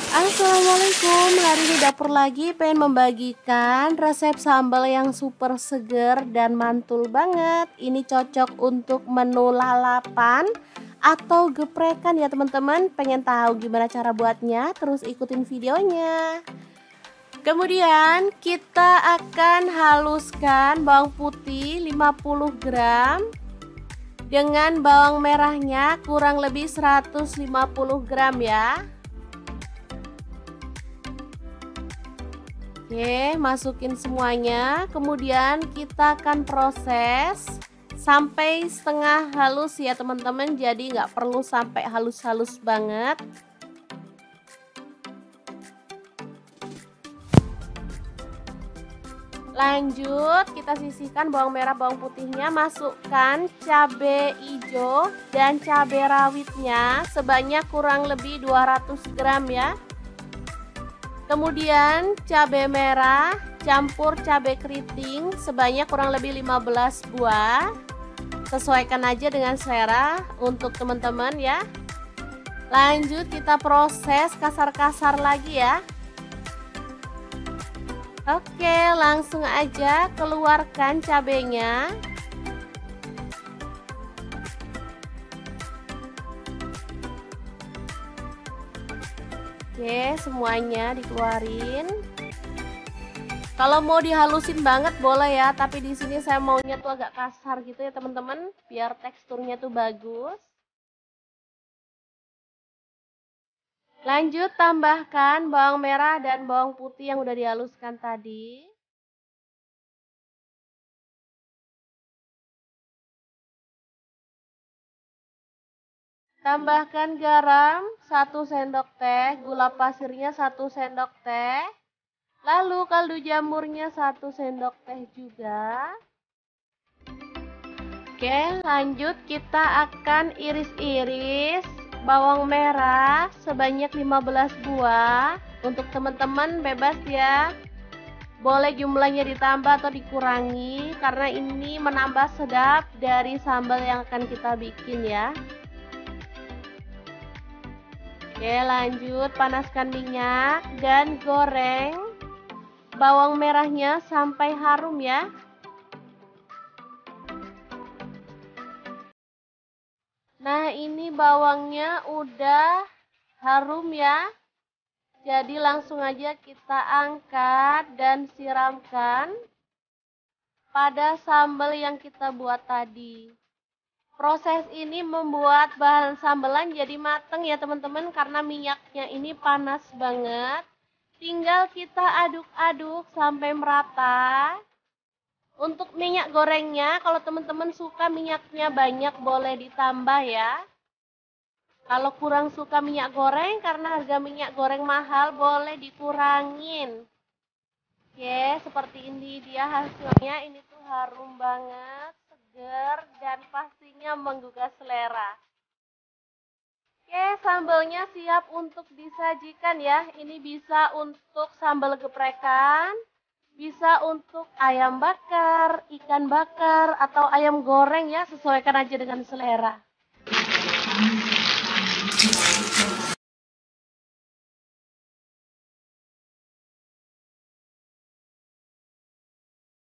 Assalamualaikum, hari ini dapur lagi pengen membagikan resep sambal yang super seger dan mantul banget. Ini cocok untuk menu lalapan atau geprekan ya teman-teman. Pengen tahu gimana cara buatnya? Terus ikutin videonya. Kemudian kita akan haluskan bawang putih 50 gram dengan bawang merahnya kurang lebih 150 gram ya. Oke, masukin semuanya. Kemudian kita akan proses sampai setengah halus ya teman-teman. Jadi nggak perlu sampai halus-halus banget. Lanjut, kita sisihkan bawang merah, bawang putihnya. Masukkan cabai hijau dan cabai rawitnya sebanyak kurang lebih 200 gram ya. Kemudian cabai merah campur cabai keriting sebanyak kurang lebih 15 buah. Sesuaikan aja dengan selera untuk teman-teman ya. Lanjut kita proses kasar-kasar lagi ya. Oke, langsung aja keluarkan cabenya. Oke, semuanya dikeluarin. Kalau mau dihalusin banget boleh ya, tapi di sini saya maunya tuh agak kasar gitu ya teman-teman, biar teksturnya tuh bagus. Lanjut tambahkan bawang merah dan bawang putih yang udah dihaluskan tadi. Tambahkan garam 1 sendok teh, gula pasirnya 1 sendok teh. Lalu kaldu jamurnya 1 sendok teh juga. Oke, lanjut kita akan iris-iris bawang merah sebanyak 15 buah. Untuk teman-teman bebas ya. Boleh jumlahnya ditambah atau dikurangi karena ini menambah sedap dari sambal yang akan kita bikin ya. Oke, lanjut panaskan minyak dan goreng bawang merahnya sampai harum ya. Nah, ini bawangnya udah harum ya. Jadi langsung aja kita angkat dan siramkan pada sambal yang kita buat tadi. Proses ini membuat bahan sambelan jadi mateng ya teman-teman, karena minyaknya ini panas banget. Tinggal kita aduk-aduk sampai merata. Untuk minyak gorengnya, kalau teman-teman suka minyaknya banyak boleh ditambah ya. Kalau kurang suka minyak goreng karena harga minyak goreng mahal, boleh dikurangin. Oke, seperti ini dia hasilnya. Ini tuh harum banget, seger, dan pastinya menggugah selera. Oke, sambalnya siap untuk disajikan ya. Ini bisa untuk sambal geprekan, bisa untuk ayam bakar, ikan bakar, atau ayam goreng ya. Sesuaikan aja dengan selera.